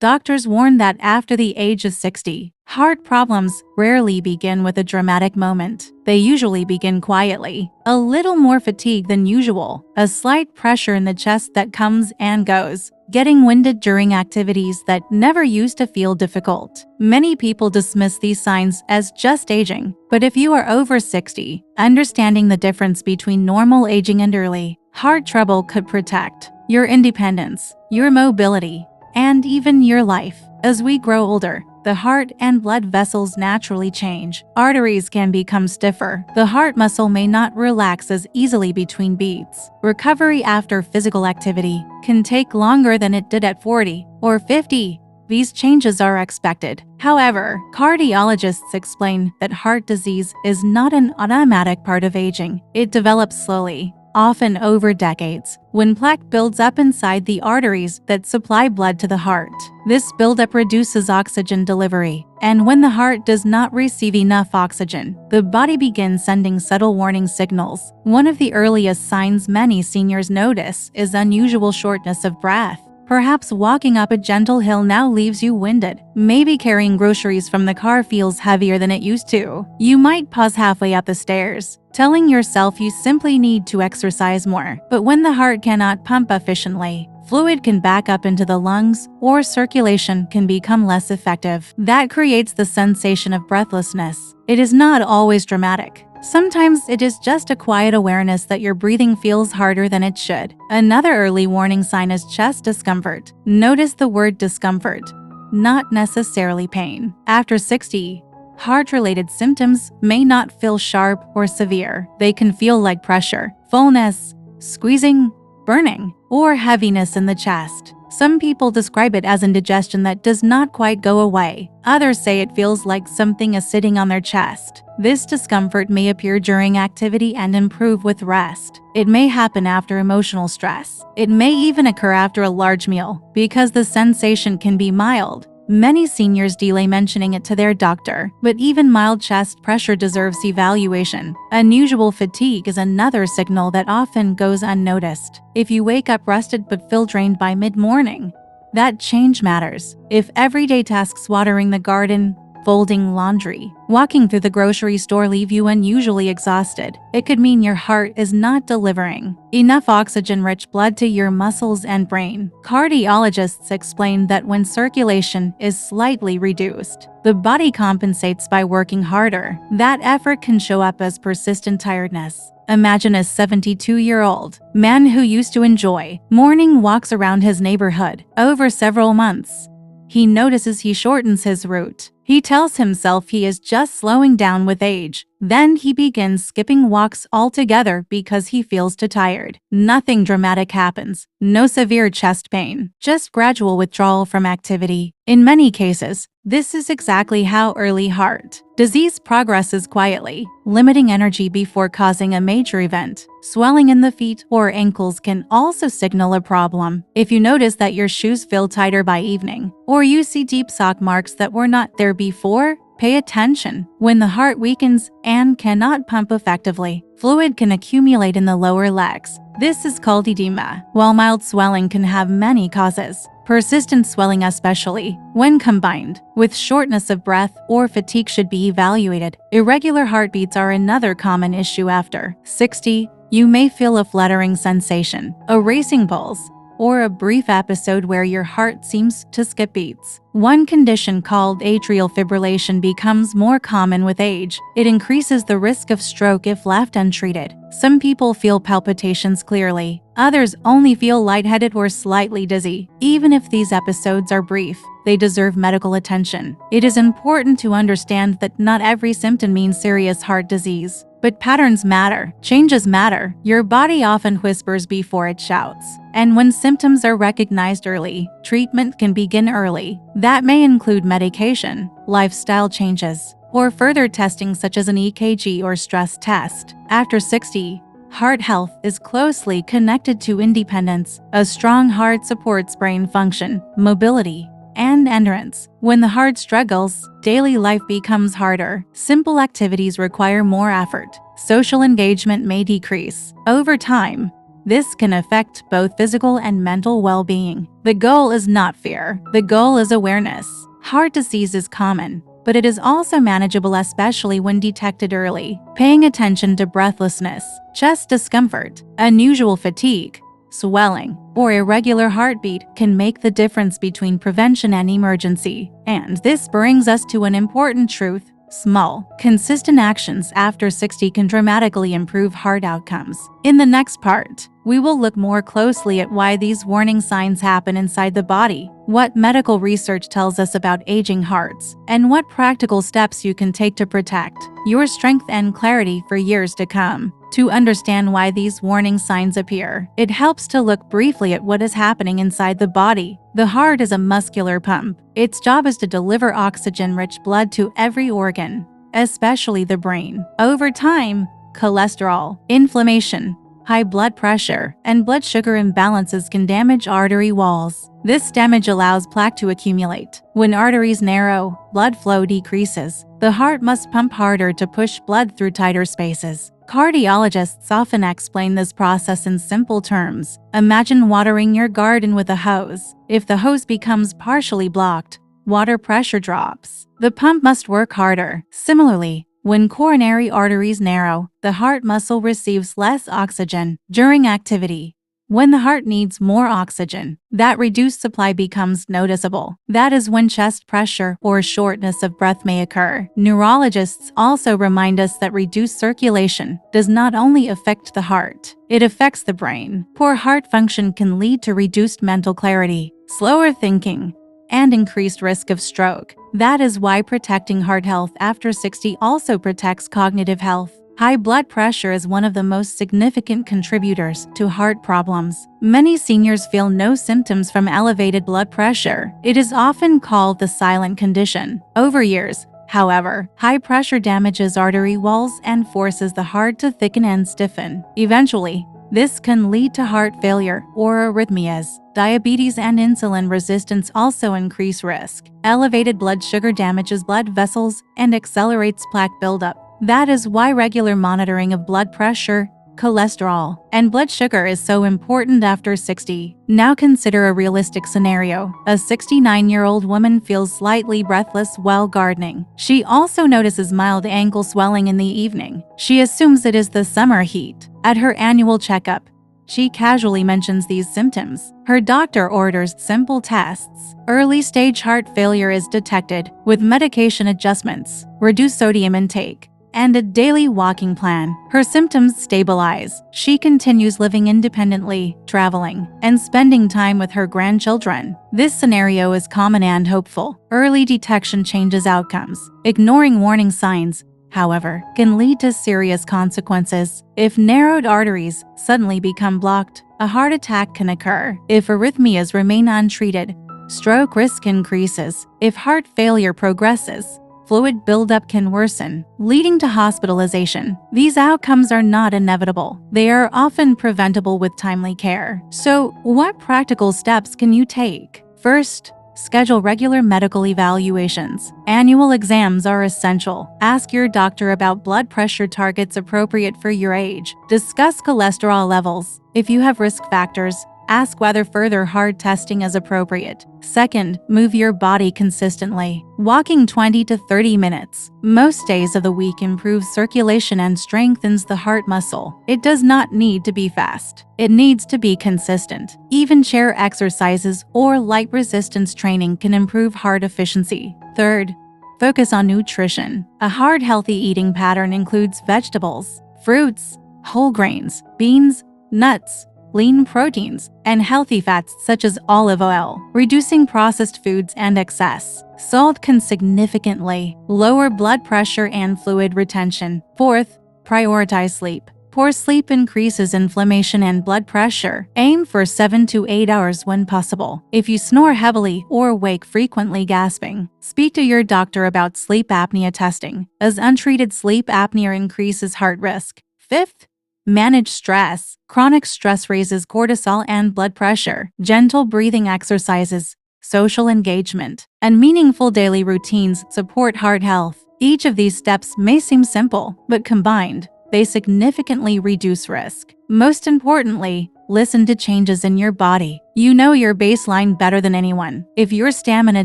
Doctors warn that after the age of 60, heart problems rarely begin with a dramatic moment. They usually begin quietly, a little more fatigue than usual, a slight pressure in the chest that comes and goes, getting winded during activities that never used to feel difficult. Many people dismiss these signs as just aging, but if you are over 60, understanding the difference between normal aging and early heart trouble could protect your independence, your mobility, and even your life. As we grow older, the heart and blood vessels naturally change. Arteries can become stiffer. The heart muscle may not relax as easily between beats. Recovery after physical activity can take longer than it did at 40 or 50. These changes are expected. However, cardiologists explain that heart disease is not an automatic part of aging. It develops slowly, often over decades, when plaque builds up inside the arteries that supply blood to the heart. This buildup reduces oxygen delivery, and when the heart does not receive enough oxygen, the body begins sending subtle warning signals. One of the earliest signs many seniors notice is unusual shortness of breath. Perhaps walking up a gentle hill now leaves you winded. Maybe carrying groceries from the car feels heavier than it used to. You might pause halfway up the stairs, telling yourself you simply need to exercise more. But when the heart cannot pump efficiently, fluid can back up into the lungs, or circulation can become less effective. That creates the sensation of breathlessness. It is not always dramatic. Sometimes it is just a quiet awareness that your breathing feels harder than it should. Another early warning sign is chest discomfort. Notice the word discomfort, not necessarily pain. After 60, heart-related symptoms may not feel sharp or severe. They can feel like pressure, fullness, squeezing, burning, or heaviness in the chest. Some people describe it as indigestion that does not quite go away. Others say it feels like something is sitting on their chest. This discomfort may appear during activity and improve with rest. It may happen after emotional stress. It may even occur after a large meal. Because the sensation can be mild, many seniors delay mentioning it to their doctor, but even mild chest pressure deserves evaluation. Unusual fatigue is another signal that often goes unnoticed. If you wake up rested but feel drained by mid-morning, that change matters. If everyday tasks, watering the garden, folding laundry, walking through the grocery store, leave you unusually exhausted, it could mean your heart is not delivering enough oxygen-rich blood to your muscles and brain. Cardiologists explain that when circulation is slightly reduced, the body compensates by working harder. That effort can show up as persistent tiredness. Imagine a 72-year-old man who used to enjoy morning walks around his neighborhood. Over several months, he notices he shortens his route. He tells himself he is just slowing down with age. Then he begins skipping walks altogether because he feels too tired. Nothing dramatic happens. No severe chest pain, just gradual withdrawal from activity. In many cases, this is exactly how early heart disease progresses quietly, limiting energy before causing a major event. Swelling in the feet or ankles can also signal a problem. If you notice that your shoes feel tighter by evening, or you see deep sock marks that were not there before, pay attention. When the heart weakens and cannot pump effectively, fluid can accumulate in the lower legs. This is called edema. While mild swelling can have many causes, persistent swelling, especially when combined with shortness of breath or fatigue, should be evaluated. Irregular heartbeats are another common issue after 60. You may feel a fluttering sensation, a racing pulse, or a brief episode where your heart seems to skip beats. One condition called atrial fibrillation becomes more common with age. It increases the risk of stroke if left untreated. Some people feel palpitations clearly. Others only feel lightheaded or slightly dizzy. Even if these episodes are brief, they deserve medical attention. It is important to understand that not every symptom means serious heart disease. But patterns matter. Changes matter. Your body often whispers before it shouts. And when symptoms are recognized early, treatment can begin early. That may include medication, lifestyle changes, or further testing such as an EKG or stress test. After 60, heart health is closely connected to independence. A strong heart supports brain function, mobility, and endurance. When the heart struggles, daily life becomes harder. Simple activities require more effort. Social engagement may decrease. Over time, This can affect both physical and mental well-being. The goal is not fear. The goal is awareness. Heart disease is common, but it is also manageable, especially when detected early. Paying attention to breathlessness, chest discomfort, unusual fatigue, swelling, or irregular heartbeat can make the difference between prevention and emergency. And this brings us to an important truth. Small, consistent actions after 60 can dramatically improve heart outcomes. In the next part, we will look more closely at why these warning signs happen inside the body, what medical research tells us about aging hearts, and what practical steps you can take to protect your strength and clarity for years to come. To understand why these warning signs appear, it helps to look briefly at what is happening inside the body. The heart is a muscular pump. Its job is to deliver oxygen-rich blood to every organ, especially the brain. Over time, cholesterol, inflammation, high blood pressure, and blood sugar imbalances can damage artery walls. This damage allows plaque to accumulate. When arteries narrow, blood flow decreases. The heart must pump harder to push blood through tighter spaces. Cardiologists often explain this process in simple terms. Imagine watering your garden with a hose. If the hose becomes partially blocked, water pressure drops. The pump must work harder. Similarly, when coronary arteries narrow, the heart muscle receives less oxygen during activity. When the heart needs more oxygen, that reduced supply becomes noticeable. That is when chest pressure or shortness of breath may occur. Neurologists also remind us that reduced circulation does not only affect the heart, it affects the brain. Poor heart function can lead to reduced mental clarity, slower thinking, and increased risk of stroke. That is why protecting heart health after 60 also protects cognitive health. High blood pressure is one of the most significant contributors to heart problems. Many seniors feel no symptoms from elevated blood pressure. It is often called the silent condition. Over years, however, high pressure damages artery walls and forces the heart to thicken and stiffen. Eventually, this can lead to heart failure or arrhythmias. Diabetes and insulin resistance also increase risk. Elevated blood sugar damages blood vessels and accelerates plaque buildup. That is why regular monitoring of blood pressure, cholesterol, and blood sugar is so important after 60. Now consider a realistic scenario. A 69-year-old woman feels slightly breathless while gardening. She also notices mild ankle swelling in the evening. She assumes it is the summer heat. At her annual checkup, she casually mentions these symptoms. Her doctor orders simple tests. Early-stage heart failure is detected with medication adjustments, reduced sodium intake, and a daily walking plan. Her symptoms stabilize. She continues living independently, traveling, and spending time with her grandchildren. This scenario is common and hopeful. Early detection changes outcomes. Ignoring warning signs, however, can lead to serious consequences. If narrowed arteries suddenly become blocked, a heart attack can occur. If arrhythmias remain untreated, stroke risk increases. If heart failure progresses, fluid buildup can worsen, leading to hospitalization. These outcomes are not inevitable. They are often preventable with timely care. So, what practical steps can you take? First, schedule regular medical evaluations. Annual exams are essential. Ask your doctor about blood pressure targets appropriate for your age. Discuss cholesterol levels. If you have risk factors, ask whether further heart testing is appropriate. Second, move your body consistently. Walking 20 to 30 minutes most days of the week improves circulation and strengthens the heart muscle. It does not need to be fast. It needs to be consistent. Even chair exercises or light resistance training can improve heart efficiency. Third, focus on nutrition. A heart-healthy eating pattern includes vegetables, fruits, whole grains, beans, nuts, lean proteins, and healthy fats such as olive oil. Reducing processed foods and excess salt can significantly lower blood pressure and fluid retention. Fourth, prioritize sleep. Poor sleep increases inflammation and blood pressure. Aim for 7 to 8 hours when possible. If you snore heavily or wake frequently gasping, speak to your doctor about sleep apnea testing, as untreated sleep apnea increases heart risk. Fifth, manage stress. Chronic stress raises cortisol and blood pressure. Gentle breathing exercises, social engagement, and meaningful daily routines support heart health. Each of these steps may seem simple, but combined, they significantly reduce risk. Most importantly, Listen to changes in your body. You know your baseline better than anyone. If your stamina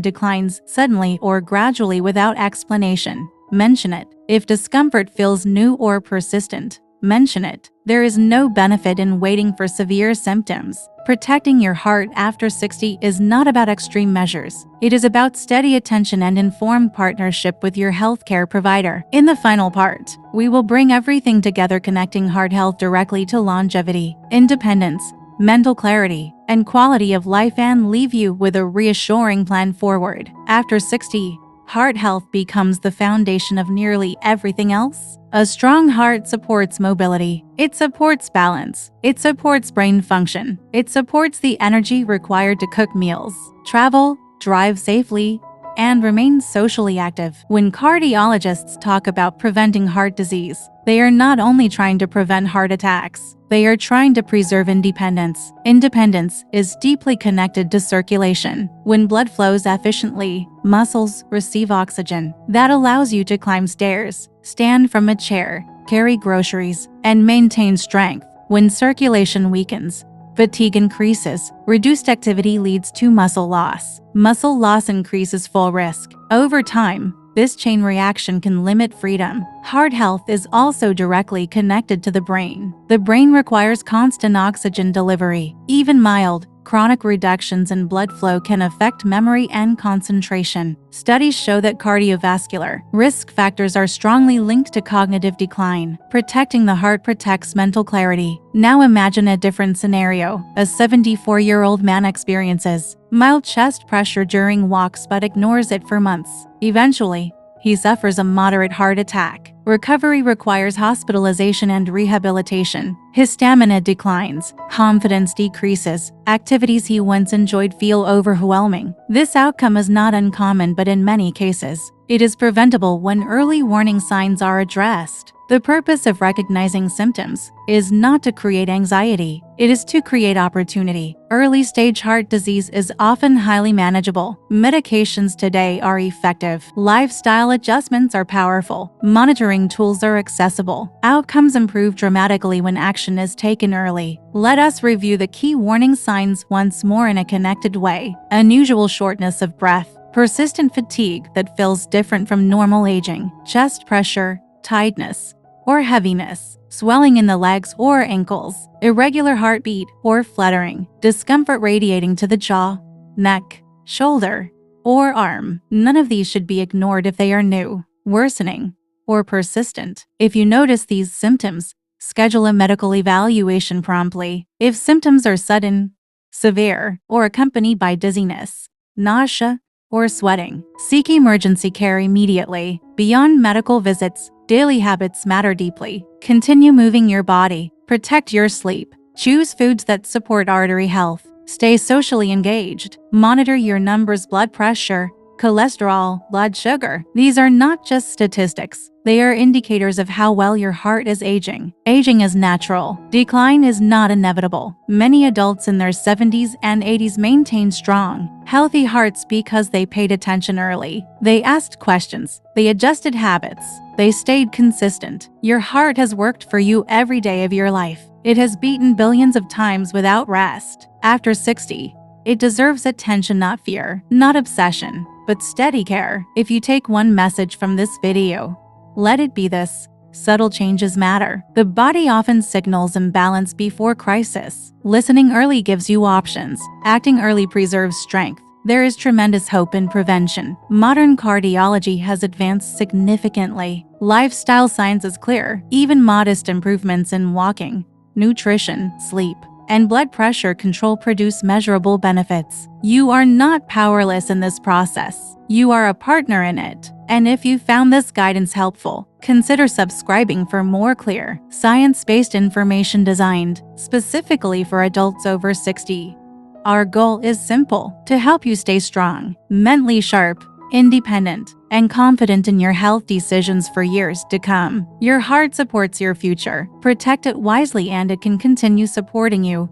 declines suddenly or gradually without explanation, mention it. If discomfort feels new or persistent, mention it. There is no benefit in waiting for severe symptoms. Protecting your heart after 60 is not about extreme measures. It is about steady attention and informed partnership with your healthcare provider. In the final part, we will bring everything together, connecting heart health directly to longevity, independence, mental clarity, and quality of life, and leave you with a reassuring plan forward. After 60, heart health becomes the foundation of nearly everything else. A strong heart supports mobility. It supports balance. It supports brain function. It supports the energy required to cook meals, travel, drive safely, and remain socially active. When cardiologists talk about preventing heart disease, they are not only trying to prevent heart attacks, they are trying to preserve independence. Independence is deeply connected to circulation. When blood flows efficiently, muscles receive oxygen. That allows you to climb stairs, stand from a chair, carry groceries, and maintain strength. When circulation weakens, fatigue increases. Reduced activity leads to muscle loss. Muscle loss increases full risk. Over time, this chain reaction can limit freedom. Heart health is also directly connected to the brain. The brain requires constant oxygen delivery. Even mild, chronic reductions in blood flow can affect memory and concentration. Studies show that cardiovascular risk factors are strongly linked to cognitive decline. Protecting the heart protects mental clarity. Now imagine a different scenario. A 74-year-old man experiences mild chest pressure during walks but ignores it for months. Eventually, he suffers a moderate heart attack. Recovery requires hospitalization and rehabilitation. His stamina declines, confidence decreases, activities he once enjoyed feel overwhelming. This outcome is not uncommon, but in many cases, it is preventable when early warning signs are addressed. The purpose of recognizing symptoms is not to create anxiety, it is to create opportunity. Early-stage heart disease is often highly manageable. Medications today are effective. Lifestyle adjustments are powerful. Monitoring tools are accessible. Outcomes improve dramatically when action is taken early. Let us review the key warning signs once more in a connected way. Unusual shortness of breath, persistent fatigue that feels different from normal aging, chest pressure, tightness or heaviness, swelling in the legs or ankles, irregular heartbeat or fluttering, discomfort radiating to the jaw, neck, shoulder, or arm. None of these should be ignored if they are new, worsening, or persistent. If you notice these symptoms, schedule a medical evaluation promptly. If symptoms are sudden, severe, or accompanied by dizziness, nausea, or sweating, seek emergency care immediately. Beyond medical visits, daily habits matter deeply. Continue moving your body. Protect your sleep. Choose foods that support artery health. Stay socially engaged. Monitor your numbers, blood pressure, cholesterol, blood sugar. These are not just statistics. They are indicators of how well your heart is aging. Aging is natural. Decline is not inevitable. Many adults in their 70s and 80s maintain strong, healthy hearts because they paid attention early. They asked questions. They adjusted habits. They stayed consistent. Your heart has worked for you every day of your life. It has beaten billions of times without rest. After 60, it deserves attention, not fear, not obsession, but steady care. If you take one message from this video, let it be this: subtle changes matter. The body often signals imbalance before crisis. Listening early gives you options. Acting early preserves strength. There is tremendous hope in prevention. Modern cardiology has advanced significantly. Lifestyle science is clear. Even modest improvements in walking, nutrition, sleep, and blood pressure control produce measurable benefits. You are not powerless in this process. You are a partner in it. And if you found this guidance helpful, consider subscribing for more clear, science-based information designed specifically for adults over 60. Our goal is simple: to help you stay strong, mentally sharp, independent, and confident in your health decisions for years to come. Your heart supports your future. Protect it wisely and it can continue supporting you.